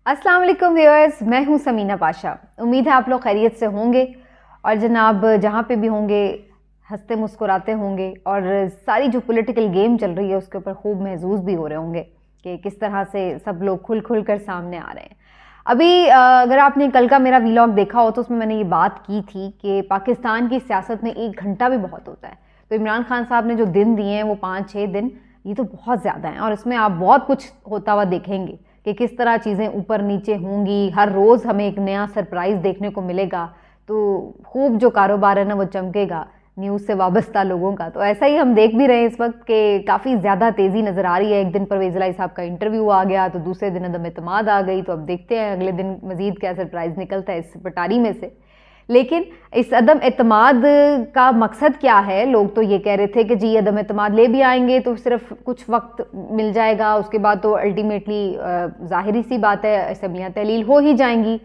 अस्सलाम वालेकुम व्यूअर्स, मैं हूं समीना पाशा। उम्मीद है आप लोग खैरियत से होंगे और जनाब जहां पे भी होंगे हंसते मुस्कुराते होंगे और सारी जो पॉलिटिकल गेम चल रही है उसके ऊपर खूब महसूस भी हो रहे होंगे कि किस तरह से सब लोग खुल खुल कर सामने आ रहे हैं। अभी अगर आपने कल का मेरा व्लॉग देखा हो तो उसमें मैंने ये बात की थी कि पाकिस्तान की सियासत में 1 घंटा भी बहुत होता है। तो इमरान खान साहब ने जो दिन दिए हैं वो 5-6 दिन, ये तो बहुत ज़्यादा हैं और इसमें आप बहुत कुछ होता हुआ देखेंगे कि किस तरह चीज़ें ऊपर नीचे होंगी। हर रोज़ हमें एक नया सरप्राइज़ देखने को मिलेगा। तो खूब जो कारोबार है ना वो चमकेगा न्यूज़ से वाबस्ता लोगों का। तो ऐसा ही हम देख भी रहे हैं इस वक्त कि काफ़ी ज़्यादा तेज़ी नज़र आ रही है। एक दिन परवेज़ इलाही साहब का इंटरव्यू आ गया तो दूसरे दिन अदम एतमाद आ गई। तो अब देखते हैं अगले दिन मज़ीद क्या सरप्राइज़ निकलता है इस पटारी में से। लेकिन इस अदम एतमाद का मकसद क्या है? लोग तो ये कह रहे थे कि जी अदम एतमाद ले भी आएंगे तो सिर्फ कुछ वक्त मिल जाएगा, उसके बाद तो अल्टीमेटली ज़ाहिरी सी बात है असम्बलियाँ तहलील हो ही जाएंगी।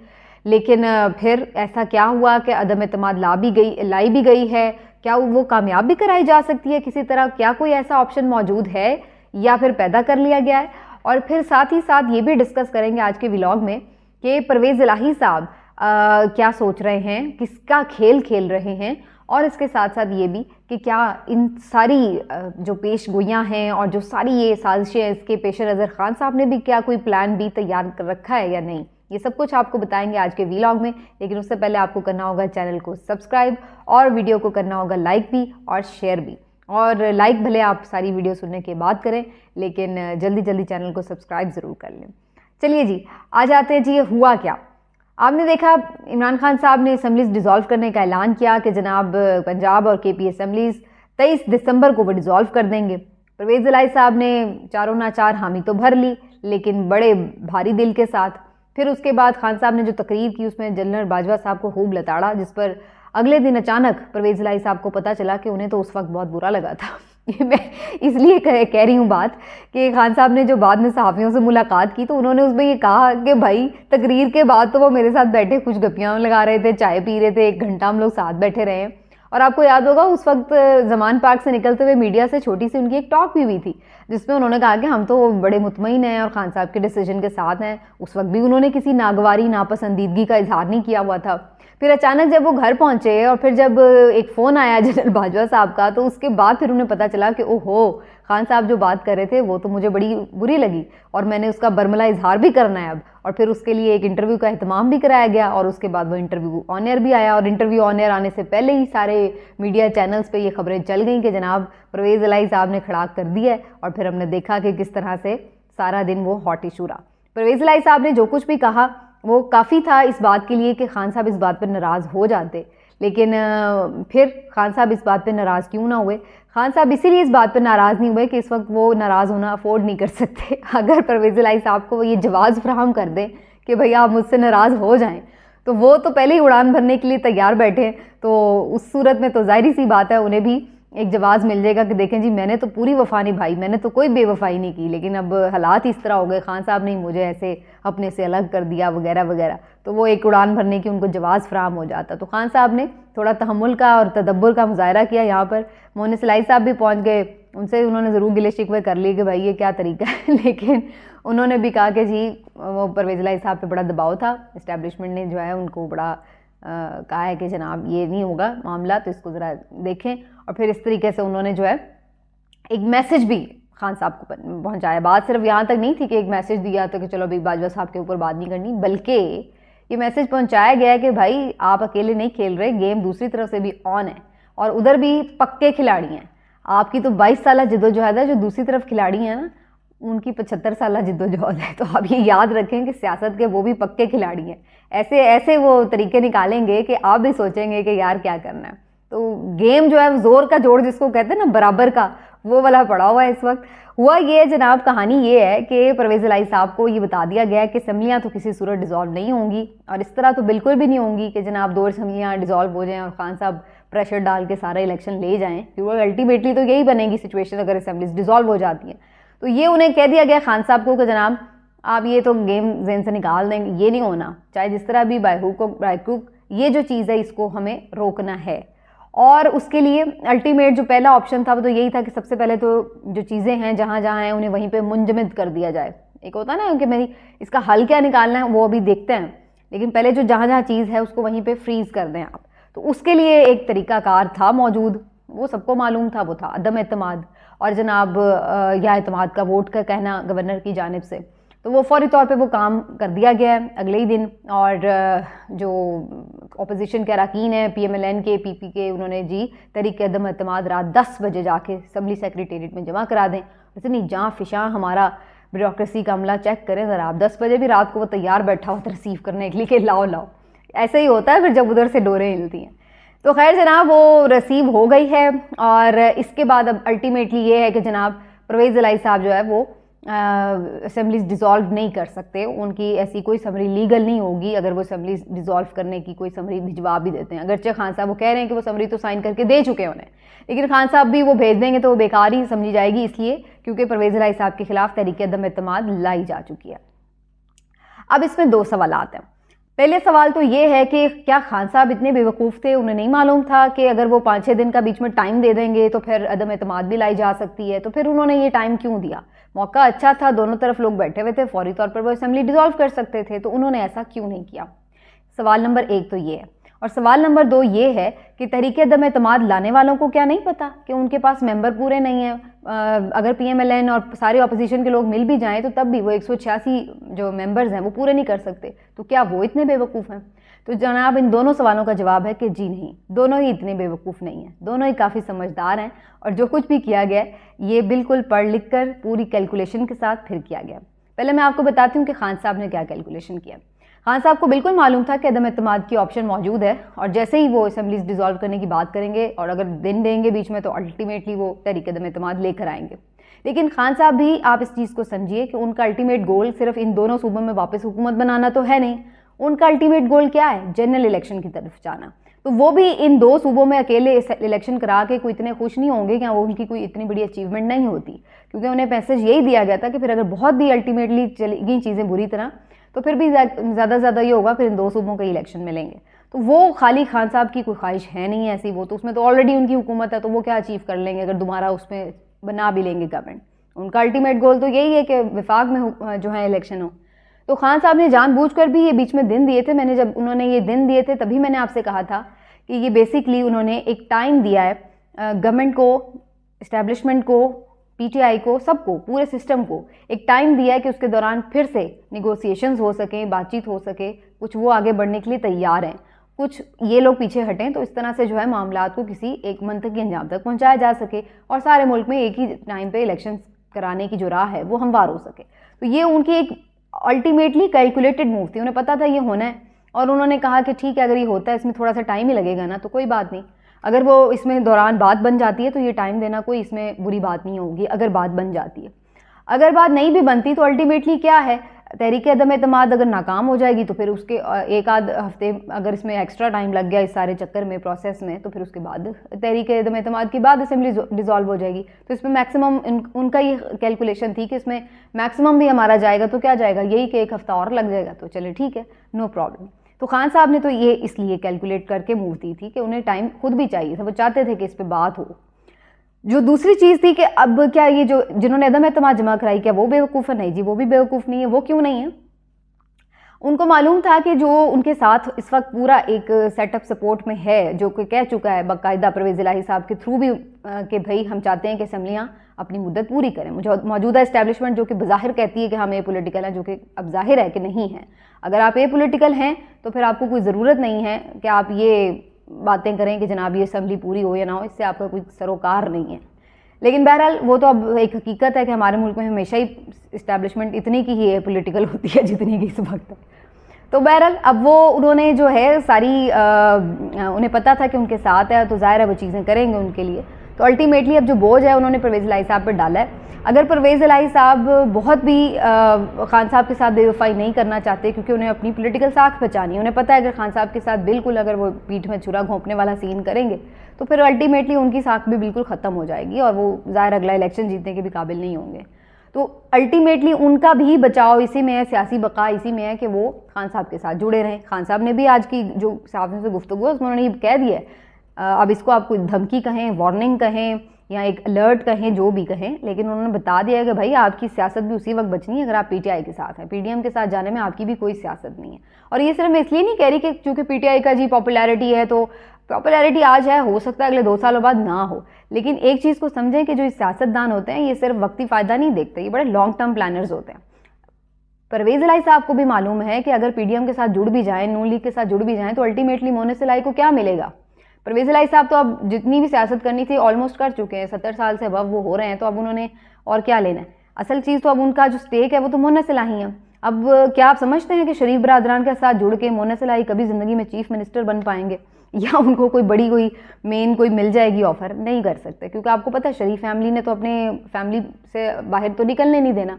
लेकिन फिर ऐसा क्या हुआ कि अदम एतमाद लाई भी गई है? क्या वो कामयाब भी कराई जा सकती है किसी तरह? क्या कोई ऐसा ऑप्शन मौजूद है या फिर पैदा कर लिया गया है? और फिर साथ ही साथ ये भी डिस्कस करेंगे आज के व्लॉग में कि परवेज़ इलाही साहब क्या सोच रहे हैं, किसका खेल खेल रहे हैं, और इसके साथ साथ ये भी कि क्या इन सारी जो पेश गोइयाँ हैं और जो सारी ये साजिशें हैं इसके पेश नज़र खान साहब ने भी क्या कोई प्लान बी तैयार कर रखा है या नहीं, ये सब कुछ आपको बताएंगे आज के व्लॉग में। लेकिन उससे पहले आपको करना होगा चैनल को सब्सक्राइब और वीडियो को करना होगा लाइक भी और शेयर भी। और लाइक भले आप सारी वीडियो सुनने के बाद करें, लेकिन जल्दी जल्दी चैनल को सब्सक्राइब ज़रूर कर लें। चलिए जी, आ जाते हैं जी। ये हुआ क्या? आपने देखा इमरान खान साहब ने असम्बलीज डिज़ोल्व करने का ऐलान किया कि जनाब पंजाब और केपी असम्बलीज 23 दिसंबर को वो डिज़ोल्व कर देंगे। परवेज़ इलाही साहब ने चारों नाचार हामी तो भर ली, लेकिन बड़े भारी दिल के साथ। फिर उसके बाद खान साहब ने जो तकरीर की उसमें जनरल बाजवा साहब को खूब लताड़ा, जिस पर अगले दिन अचानक परवेज़ इलाही साहब को पता चला कि उन्हें तो उस वक्त बहुत बुरा लगा था। ये मैं इसलिए कह रही हूँ बात कि खान साहब ने जो बाद में सहाफ़ियों से मुलाकात की तो उन्होंने उसमें ये कहा कि भाई तकरीर के बाद तो वो मेरे साथ बैठे कुछ गप्पियाँ लगा रहे थे, चाय पी रहे थे, 1 घंटा हम लोग साथ बैठे रहे। और आपको याद होगा उस वक्त जमान पार्क से निकलते हुए मीडिया से छोटी सी उनकी एक टॉक भी हुई थी, जिसमें उन्होंने कहा कि हम तो बड़े मुतमईन हैं और खान साहब के डिसीजन के साथ हैं। उस वक्त भी उन्होंने किसी नागवारी नापसंदीदगी का इजहार नहीं किया हुआ था। फिर अचानक जब वो घर पहुंचे और फिर जब एक फ़ोन आया जनरल बाजवा साहब का, तो उसके बाद फिर उन्हें पता चला कि ओहो, खान साहब जो बात कर रहे थे वो तो मुझे बड़ी बुरी लगी और मैंने उसका बरमला इजहार भी करना है अब। और फिर उसके लिए एक इंटरव्यू का एहतमाम भी कराया गया और उसके बाद वो इंटरव्यू ऑन एयर भी आया। और इंटरव्यू ऑन एयर आने से पहले ही सारे मीडिया चैनल्स पे ये खबरें चल गई कि जनाब परवेज़ इलाही साहब ने खड़ाक कर दिया है। और फिर हमने देखा कि किस तरह से सारा दिन वो हॉट इशू रहा। परवेज़ इलाही साहब ने जो कुछ भी कहा वो काफ़ी था इस बात के लिए कि खान साहब इस बात पर नाराज़ हो जाते। लेकिन फिर खान साहब इस बात पे नाराज़ क्यों ना हुए? खान साहब इसीलिए इस बात पे नाराज़ नहीं हुए कि इस वक्त वो नाराज़ होना अफोर्ड नहीं कर सकते। अगर परवेज़ इलाही साहब को ये जवाज़ फराहम कर दें कि भैया आप मुझसे नाराज़ हो जाएं, तो वो तो पहले ही उड़ान भरने के लिए तैयार बैठे। तो उस सूरत में तो ज़ाहिर सी बात है उन्हें भी एक जवाज़ मिल जाएगा कि देखें जी मैंने तो पूरी वफा निभाई, मैंने तो कोई बेवफाई नहीं की, लेकिन अब हालात इस तरह हो गए, खान साहब ने मुझे ऐसे अपने से अलग कर दिया वगैरह वगैरह। तो वो एक उड़ान भरने की उनको जवाज़ फराहम हो जाता। तो खान साहब ने थोड़ा तहम्मुल का और तदब्बुर का मुजाहरा किया। यहाँ पर मोहन इलाही साहब भी पहुँच गए, उनसे उन्होंने ज़रूर गिले शिकवे कर लिए कि भाई ये क्या तरीका है। लेकिन उन्होंने भी कहा कि जी वो परवेज़ इलाही साहब पे बड़ा दबाव था, इस्टेब्लिशमेंट ने जो है उनको बड़ा कहा है कि जनाब ये नहीं होगा मामला, तो इसको ज़रा देखें। और फिर इस तरीके से उन्होंने जो है एक मैसेज भी खान साहब को पहुंचाया। बात सिर्फ यहाँ तक नहीं थी कि एक मैसेज दिया तो कि चलो अभी बाजवा साहब के ऊपर बात नहीं करनी, बल्कि ये मैसेज पहुंचाया गया कि भाई आप अकेले नहीं खेल रहे, गेम दूसरी तरफ से भी ऑन है और उधर भी पक्के खिलाड़ी हैं। आपकी तो 22 साल जिद्दोजहद है, जो दूसरी तरफ खिलाड़ी हैं ना उनकी 75 साल जिद्दोजहद है। तो आप ये याद रखें कि सियासत के वो भी पक्के खिलाड़ी हैं। ऐसे ऐसे वो तरीके निकालेंगे कि आप भी सोचेंगे कि यार क्या करना है। तो गेम जो है जोर का जोड़ जिसको कहते हैं ना बराबर का, वो वाला पड़ा हुआ है इस वक्त। हुआ ये जनाब, कहानी ये है कि परवेज़ इलाही साहब को ये बता दिया गया कि असम्बलियाँ तो किसी सूरत डिज़ोल्व नहीं होंगी और इस तरह तो बिल्कुल भी नहीं होंगी कि जनाब 2 असम्बलियाँ डिज़ोल्व हो जाएँ और खान साहब प्रेशर डाल के सारा इलेक्शन ले जाएँ, क्योंकि अल्टीमेटली तो यही बनेगी सिचुएशन अगर असम्बलीज डिज़ोल्व हो जाती हैं। तो ये उन्हें कह दिया गया खान साहब को कि जनाब आप ये तो गेम जहन से निकाल देंगे, ये नहीं होना, चाहे जिस तरह भी बाय हुक ये जो चीज़ है इसको हमें रोकना है। और उसके लिए अल्टीमेट जो पहला ऑप्शन था वो तो यही था कि सबसे पहले तो जो चीज़ें हैं जहाँ जहाँ हैं उन्हें वहीं पे मुंजमद कर दिया जाए, एक होता है ना कि मेरी इसका हल क्या निकालना है वो अभी देखते हैं, लेकिन पहले जो जहाँ जहाँ चीज़ है उसको वहीं पे फ्रीज कर दें आप। तो उसके लिए एक तरीकाकार था मौजूद, वो सबको मालूम था, वो था अदम एतमाद और जनाब या एतमाद का वोट का कहना गवर्नर की जानिब से। तो वो फौरी तौर पे वो काम कर दिया गया है अगले ही दिन। और जो अपोजिशन के अरकान हैं PMLN के PP के, उन्होंने जी तहरीक अदम एतमाद रात 10 बजे जाके असम्बली सेक्रेटेरिएट में जमा करा दें। वैसे नहीं जहाँ फिशा हमारा ब्यूरोक्रेसी का अमला चेक करें ज़रा आप, 10 बजे भी रात को वो तैयार बैठा होता है रिसीव करने के लिए कि लाओ लाओ। ऐसे ही होता है फिर जब उधर से डोरें हिलती हैं। तो खैर जनाब वो रिसीव हो गई है और इसके बाद अब अल्टीमेटली ये है कि जनाब परवेज़ इलाही साहब जो है वो असेंबलीज डिज़ोल्व नहीं कर सकते, उनकी ऐसी कोई समरी लीगल नहीं होगी अगर वो असेंबलीज डिज़ोल्व करने की कोई समरी भिजवा भी देते हैं। अगरचे खान साहब वो कह रहे हैं कि वो समरी तो साइन करके दे चुके हैं उन्हें, लेकिन खान साहब भी वो भेज देंगे तो वो बेकार ही समझी जाएगी, इसलिए क्योंकि परवेज़ इलाही साहब के खिलाफ तहरीक अदम एतमाद लाई जा चुकी है। अब इसमें दो सवालात हैं। पहले सवाल तो ये है कि क्या खान साहब इतने बेवकूफ़ थे, उन्हें नहीं मालूम था कि अगर वो 5-6 दिन का बीच में टाइम दे देंगे तो फिर अदम एतमाद भी लाई जा सकती है, तो फिर उन्होंने ये टाइम क्यों दिया? मौका अच्छा था, दोनों तरफ लोग बैठे हुए थे, फौरी तौर पर वो असेंबली डिज़ोल्व कर सकते थे, तो उन्होंने ऐसा क्यों नहीं किया? सवाल नंबर 1 तो ये है। और सवाल नंबर 2 ये है कि तहरीक अदम एतमाद लाने वालों को क्या नहीं पता कि उनके पास मेंबर पूरे नहीं हैं? अगर PMLN और सारे अपोजिशन के लोग मिल भी जाएं तो तब भी वो 186 जो मेंबर्स हैं वो पूरे नहीं कर सकते, तो क्या वो इतने बेवकूफ़ हैं? तो जनाब इन दोनों सवालों का जवाब है कि जी नहीं, दोनों ही इतने बेवकूफ़ नहीं हैं, दोनों ही काफ़ी समझदार हैं और जो कुछ भी किया गया ये बिल्कुल पढ़ लिख कर पूरी कैलकुलेशन के साथ फिर किया गया। पहले मैं आपको बताती हूँ कि खान साहब ने क्या कैलकुलेशन किया। खान साहब को बिल्कुल मालूम था कि अदम एतमाद की ऑप्शन मौजूद है और जैसे ही वो असेंबलीज डिज़ोल्व करने की बात करेंगे और अगर दिन देंगे बीच में तो अल्टीमेटली वो तहरीक अदम एतमाद लेकर आएंगे। लेकिन खान साहब भी आप इस चीज़ को समझिए कि उनका अल्टीमेट गोल सिर्फ इन दोनों सूबों में वापस हुकूमत बनाना तो है नहीं, उनका अल्टीमेट गोल क्या है? जनरल इलेक्शन की तरफ जाना। तो वो भी इन 2 सूबों में अकेले इलेक्शन करा के कोई इतने खुश नहीं होंगे कि वो उनकी कोई इतनी बड़ी अचीवमेंट नहीं होती, क्योंकि उन्हें मैसेज यही दिया गया था कि फिर अगर बहुत भी अल्टीमेटली चली गई चीज़ें बुरी तरह तो फिर भी ज़्यादा ज़्यादा ये होगा फिर इन 2 सूबों के इलेक्शन मिलेंगे। तो वो खाली खान साहब की कोई ख्वाहिश है नहीं ऐसी, वो तो उसमें तो ऑलरेडी उनकी हुकूमत है, तो वो क्या अचीव कर लेंगे अगर दोबारा उसमें बना भी लेंगे गवर्नमेंट। उनका अल्टीमेट गोल तो यही है कि विफाक में जो है इलेक्शन हो। तो खान साहब ने जानबूझकर भी ये बीच में दिन दिए थे। मैंने जब उन्होंने ये दिन दिए थे तभी मैंने आपसे कहा था कि ये बेसिकली उन्होंने एक टाइम दिया है गवर्नमेंट को, इस्टेब्लिशमेंट को, PTI को, सबको, पूरे सिस्टम को एक टाइम दिया है कि उसके दौरान फिर से निगोसिएशंस हो सकें, बातचीत हो सके, कुछ वो आगे बढ़ने के लिए तैयार हैं, कुछ ये लोग पीछे हटें, तो इस तरह से जो है मामलात को किसी एक मंतकी अंजाम तक पहुंचाया जा सके और सारे मुल्क में एक ही टाइम पे इलेक्शन कराने की जो राह है वो हमवार हो सके। तो ये उनकी एक अल्टीमेटली कैलकुलेटेड मूव थी, उन्हें पता था ये होना है और उन्होंने कहा कि ठीक है अगर ये होता है इसमें थोड़ा सा टाइम ही लगेगा ना तो कोई बात नहीं, अगर वो इसमें दौरान बात बन जाती है तो ये टाइम देना कोई इसमें बुरी बात नहीं होगी अगर बात बन जाती है। अगर बात नहीं भी बनती तो अल्टीमेटली क्या है, तहरीक अदम एतमाद अगर नाकाम हो जाएगी तो फिर उसके एक आध हफ्ते अगर इसमें एक्स्ट्रा टाइम लग गया इस सारे चक्कर में, प्रोसेस में, तो फिर उसके बाद तहरीक अदम एतमाद के बाद असेंबली डिज़ोल्व हो जाएगी। तो इसमें मैक्सिमम उनका ये कैलकुलेशन थी कि इसमें मैक्सिमम भी हमारा जाएगा तो क्या जाएगा, यही कि 1 हफ्ता और लग जाएगा, तो चले ठीक है, नो प्रॉब्लम। तो खान साहब ने तो ये इसलिए कैलकुलेट करके मूव दी थी कि उन्हें टाइम खुद भी चाहिए था, वो चाहते थे कि इस पर बात हो। जो दूसरी चीज़ थी कि अब क्या ये जो जिन्होंने अदम एतमाद जमा कराई क्या वो बेवकूफ़ है? नहीं जी, वो भी बेवकूफ़ नहीं है। वो क्यों नहीं है? उनको मालूम था कि जो उनके साथ इस वक्त पूरा एक सेटअप सपोर्ट में है, जो कि कह चुका है बाकायदा परवेज़ इलाही साहब के थ्रू भी कि भाई हम चाहते हैं कि असम्बलियाँ अपनी मुद्दत पूरी करें। मौजूदा इस्टेब्लिशमेंट जो कि बज़ाहिर कहती है कि हम ए पोलिटिकल हैं, जो कि अब जाहिर है कि नहीं है। अगर आप ए पोलिटिकल हैं तो फिर आपको कोई ज़रूरत नहीं है कि आप ये बातें करें कि जनाब ये असम्बली पूरी हो या ना हो, इससे आपका कोई सरोकार नहीं है। लेकिन बहरहाल वो तो अब एक हकीकत है कि हमारे मुल्क में हमेशा ही इस्टेब्लिशमेंट इतनी की ही पॉलिटिकल होती है जितनी की इस वक्त है। तो बहरहाल अब वो उन्होंने जो है सारी उन्हें पता था कि उनके साथ है तो ज़ाहिर है वो चीज़ें करेंगे उनके लिए। तो अल्टीमेटली अब जो बोझ है उन्होंने परवेज़ इलाही साहब पर डाला है। अगर परवेज़ इलाही साहब बहुत भी खान साहब के साथ बेवफाई नहीं करना चाहते, क्योंकि उन्हें अपनी पॉलिटिकल साख बचानी है, उन्हें पता है अगर खान साहब के साथ बिल्कुल अगर वो पीठ में छुरा घोंपने वाला सीन करेंगे तो फिर अल्टीमेटली उनकी साख भी बिल्कुल ख़त्म हो जाएगी और वो ज़ाहिर अगला इलेक्शन जीतने के भी काबिल नहीं होंगे। तो अल्टीमेटली उनका भी बचाव इसी में है, सियासी बका इसी में है कि वो खान साहब के साथ जुड़े रहें। खान साहब ने भी आज की जो साहब से गुफ्तगू है उसमें उन्होंने ये कह दिया है, अब इसको आप कोई धमकी कहें, वार्निंग कहें या एक अलर्ट कहें, जो भी कहें, लेकिन उन्होंने बता दिया है कि भाई आपकी सियासत भी उसी वक्त बचनी है अगर आप पीटीआई के साथ हैं। पीडीएम के साथ जाने में आपकी भी कोई सियासत नहीं है। और ये सिर्फ मैं इसलिए नहीं कह रही कि चूंकि पीटीआई का जी पॉपुलैरिटी है तो पॉपुलैरिटी आज है, हो सकता है अगले 2 सालों बाद ना हो, लेकिन एक चीज़ को समझें कि जो सियासतदान होते हैं ये सिर्फ वक्ती फ़ायदा नहीं देखते, ये बड़े लॉन्ग टर्म प्लानर्स होते हैं। परवेज़ इलाही साहब को भी मालूम है कि अगर पीडीएम के साथ जुड़ भी जाएं, नून लीग के साथ जुड़ भी जाएं, तो अल्टीमेटली मोनिस इलाही को क्या मिलेगा। परवेज़ इलाही साहब तो अब जितनी भी सियासत करनी थी ऑलमोस्ट कर चुके हैं, 70 साल से अब वो हो रहे हैं, तो अब उन्होंने और क्या लेना है। असल चीज़ तो अब उनका जो स्टेक है वो तो मोनिस इलाही है। अब क्या आप समझते हैं कि शरीफ बरादरान के साथ जुड़ के मोनिस इलाही कभी ज़िंदगी में चीफ मिनिस्टर बन पाएंगे, या उनको कोई बड़ी कोई मेन कोई मिल जाएगी ऑफर? नहीं कर सकते, क्योंकि आपको पता है शरीफ फैमिली ने तो अपने फैमिली से बाहर तो निकलने नहीं देना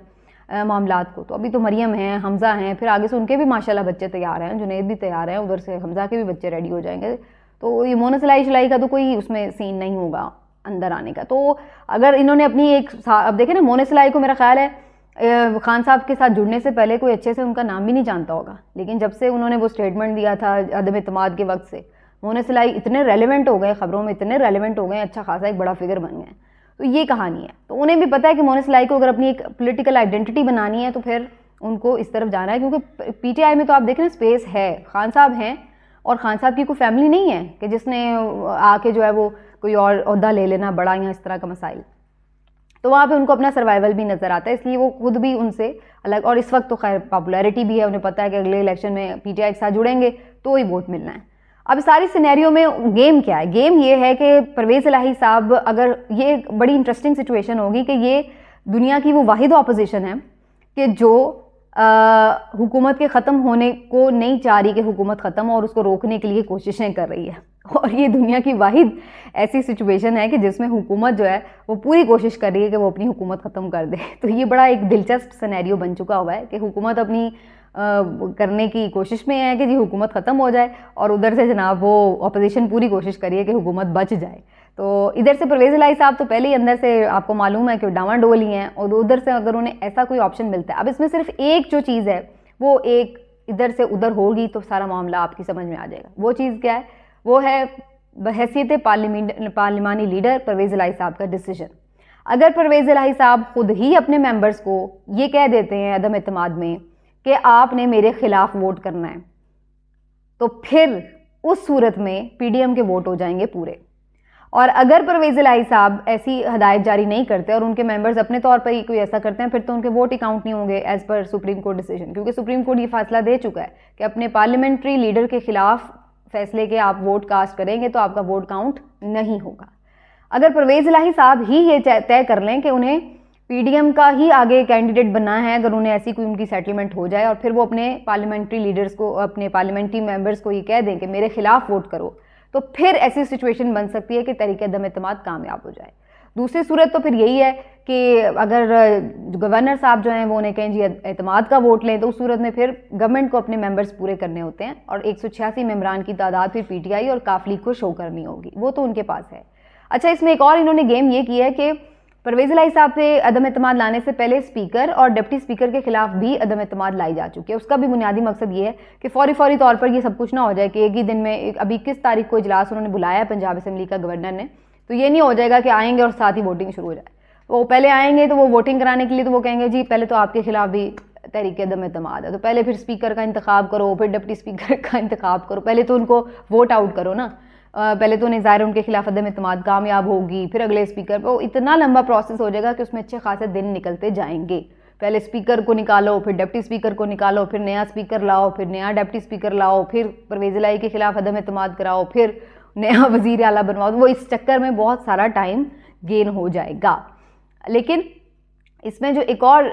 मामलात को। तो अभी तो मरियम हैं, हमज़ा हैं, फिर आगे से उनके भी माशाल्लाह बच्चे तैयार हैं, जुनैद भी तैयार हैं, उधर से हमज़ा के भी बच्चे रेडी हो जाएंगे। तो ये मोनिस इलाही का तो कोई उसमें सीन नहीं होगा अंदर आने का। तो अगर इन्होंने अपनी एक, अब देखें ना, मोनिस इलाही को मेरा ख्याल है खान साहब के साथ जुड़ने से पहले कोई अच्छे से उनका नाम भी नहीं जानता होगा, लेकिन जब से उन्होंने वो स्टेटमेंट दिया था अदम इत्मीद के वक्त से मोनिस इलाही इतने रेलेवेंट हो गए, खबरों में इतने रेलेवेंट हो गए, अच्छा खासा एक बड़ा फिगर बन गए। तो ये कहानी है। तो उन्हें भी पता है कि मोनिस इलाही को अगर अपनी एक पॉलिटिकल आइडेंटिटी बनानी है तो फिर उनको इस तरफ जाना है, क्योंकि पीटीआई में तो आप देखें ना स्पेस है, खान साहब हैं और खान साहब की कोई फैमिली नहीं है कि जिसने आके जो है वो कोई और ओहदा ले लेना बड़ा या इस तरह का मसाइल। तो वहाँ पे उनको अपना सर्वाइवल भी नज़र आता है, इसलिए वो खुद भी उनसे अलग। और इस वक्त तो खैर पॉपुलैरिटी भी है, उन्हें पता है कि अगले इलेक्शन में पीटीआई के साथ जुड़ेंगे तो ही वोट मिलना है। अब सारी सिनेरियो में गेम क्या है? गेम ये है कि परवेज़ इलाही साहब, अगर ये बड़ी इंटरेस्टिंग सिचुएशन होगी कि ये दुनिया की वो वाहिद ऑपोजिशन है कि जो हुकूमत के ख़त्म होने को नहीं चाह रही कि हुकूमत ख़त्म, और उसको रोकने के लिए कोशिशें कर रही है। और ये दुनिया की वाहिद ऐसी सिचुएशन है कि जिसमें हुकूमत जो है वो पूरी कोशिश कर रही है कि वो अपनी हुकूमत ख़त्म कर दे। तो ये बड़ा एक दिलचस्प सिनेरियो बन चुका हुआ है कि हुकूमत अपनी करने की कोशिश में है कि जी हुकूमत ख़त्म हो जाए, और उधर से जनाब वो अपोजिशन पूरी कोशिश करिए कि हुकूमत बच जाए। तो इधर से परवेज़ इलाही साहब तो पहले ही अंदर से आपको मालूम है कि डामाडोल ही हैं, और उधर से अगर उन्हें ऐसा कोई ऑप्शन मिलता है, अब इसमें सिर्फ एक जो चीज़ है वो एक इधर से उधर होगी तो सारा मामला आपकी समझ में आ जाएगा। वो चीज़ क्या है? वो है बहैसियत पार्लिमानी लीडर परवेज़ इलाही साहब का डिसीजन। अगर परवेज़ इलाही साहब खुद ही अपने मेंबर्स को ये कह देते हैं अदम इत्मीद में कि आपने मेरे खिलाफ वोट करना है, तो फिर उस सूरत में पीडीएम के वोट हो जाएंगे पूरे। और अगर परवेज़ इलाही साहब ऐसी हदायत जारी नहीं करते और उनके मेंबर्स अपने तौर पर ही कोई ऐसा करते हैं, फिर तो उनके वोट ही काउंट नहीं होंगे as per supreme court decision, क्योंकि सुप्रीम कोर्ट ये फैसला दे चुका है कि अपने पार्लियामेंट्री लीडर के खिलाफ फैसले के आप वोट कास्ट करेंगे तो आपका वोट काउंट नहीं होगा। अगर परवेज़ इलाही साहब ही ये तय कर लें कि उन्हें पीडीएम का ही आगे कैंडिडेट बनना है, अगर उन्हें ऐसी कोई उनकी सेटलमेंट हो जाए, और फिर वो अपने पार्लियामेंट्री लीडर्स को, अपने पार्लियामेंट्री मेंबर्स को ये कह दें कि मेरे खिलाफ वोट करो, तो फिर ऐसी सिचुएशन बन सकती है कि तहरीक अदम इत्मीद कामयाब हो जाए। दूसरी सूरत तो फिर यही है कि अगर गवर्नर साहब जो हैं वो उन्हें कहें जी एतमाद का वोट लें, तो उस सूरत में फिर गवर्नमेंट को अपने मेंबर्स पूरे करने होते हैं, और 186 मेंबरान की तादाद फिर पीटीआई और काफली को शो करनी होगी, वो तो उनके पास है। अच्छा, इसमें एक और इन्होंने गेम ये किया है कि परवेज़ इलाही साहब पे अदम इत्मीद लाने से पहले स्पीकर और डिप्टी स्पीकर के खिलाफ भी अदम इत्मीद लाई जा चुकी है। उसका भी बुनियादी मकसद ये है कि फौरी तौर पर ये सब कुछ ना हो जाए कि एक ही दिन में, अभी 21 तारीख को इजलास उन्होंने बुलाया है पंजाब असेंबली का गवर्नर ने, तो ये नहीं हो जाएगा कि आएंगे और साथ ही वोटिंग शुरू हो जाए। वो पहले आएंगे तो वो वोटिंग कराने के लिए तो वो कहेंगे जी पहले तो आपके खिलाफ भी तहरीक अदम इत्मीद है, तो पहले फिर स्पीकर का इंतखाब करो, फिर डिप्टी स्पीकर का इंतखाब करो, पहले तो उनको वोट आउट करो ना, पहले तो ज़ाहिर उनके खिलाफ अदम इत्मीद कामयाब होगी, फिर अगले स्पीकर पर, इतना लंबा प्रोसेस हो जाएगा कि उसमें अच्छे खासे दिन निकलते जाएंगे। पहले स्पीकर को निकालो, फिर डिप्टी स्पीकर को निकालो, फिर नया स्पीकर लाओ, फिर नया डिप्टी स्पीकर लाओ, फिर परवेज़ इलाही के खिलाफ अदम इत्मीद कराओ, फिर नया वज़ीर आला बनवाओ, वो इस चक्कर में बहुत सारा टाइम गेन हो जाएगा। लेकिन इसमें जो एक और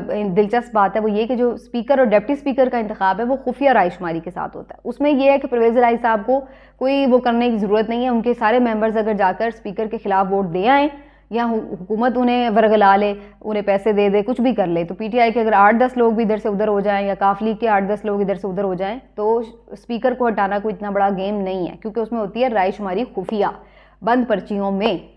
दिलचस्प बात है वो ये कि जो स्पीकर और डिप्टी स्पीकर का इंतखाब है वो खुफिया रायशुमारी के साथ होता है। उसमें यह है कि परवेज़ इलाही साहब को कोई वो करने की ज़रूरत नहीं है, उनके सारे मेंबर्स अगर जाकर स्पीकर के खिलाफ वोट दे आएँ या हुकूमत उन्हें वरगला ले, उन्हें पैसे दे दे, कुछ भी कर ले, तो पीटीआई के अगर 8-10 लोग भी इधर से उधर हो जाएं या काफली के 8-10 लोग इधर से उधर हो जाएं, तो स्पीकर को हटाना कोई इतना बड़ा गेम नहीं है, क्योंकि उसमें होती है रायशुमारी खुफिया बंद पर्चियों में।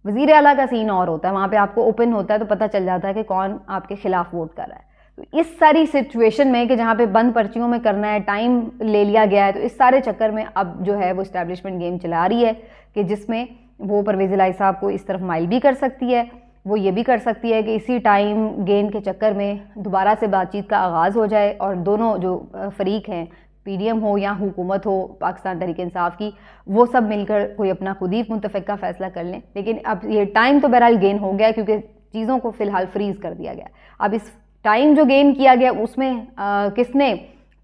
वज़ीर आला का सीन और होता है, वहाँ पे आपको ओपन होता है तो पता चल जाता है कि कौन आपके खिलाफ वोट कर रहा है। तो इस सारी सिचुएशन में कि जहाँ पे बंद पर्चियों में करना है, टाइम ले लिया गया है, तो इस सारे चक्कर में अब जो है वो इस्टेब्लिशमेंट गेम चला रही है कि जिसमें वो परवेज़ इलाही साहब को इस तरफ माइल भी कर सकती है, वो ये भी कर सकती है कि इसी टाइम गेन के चक्कर में दोबारा से बातचीत का आगाज़ हो जाए और दोनों जो फरीक हैं, पीडीएम हो या हुकूमत हो पाकिस्तान तहरीक इंसाफ की, वो सब मिलकर कोई अपना खुद ही मुतफ़िक़ा फ़ैसला कर लें। लेकिन अब ये टाइम तो बहरहाल गेन हो गया क्योंकि चीज़ों को फ़िलहाल फ्रीज़ कर दिया गया। अब इस टाइम जो गेन किया गया उसमें किसने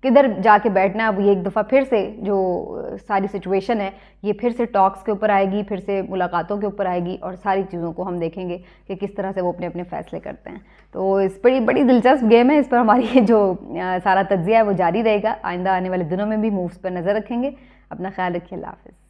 किधर जाके बैठना है, अब ये एक दफ़ा फिर से जो सारी सिचुएशन है ये फिर से टॉक्स के ऊपर आएगी, फिर से मुलाकातों के ऊपर आएगी और सारी चीज़ों को हम देखेंगे कि किस तरह से वो अपने अपने फ़ैसले करते हैं। तो इस बड़ी दिलचस्प गेम है, इस पर हमारी जो सारा तज्ज़िया है वो जारी रहेगा। आइंदा आने वाले दिनों में भी मूव्स पर नज़र रखेंगे। अपना ख्याल रखिए। अल्लाह हाफ़िज़।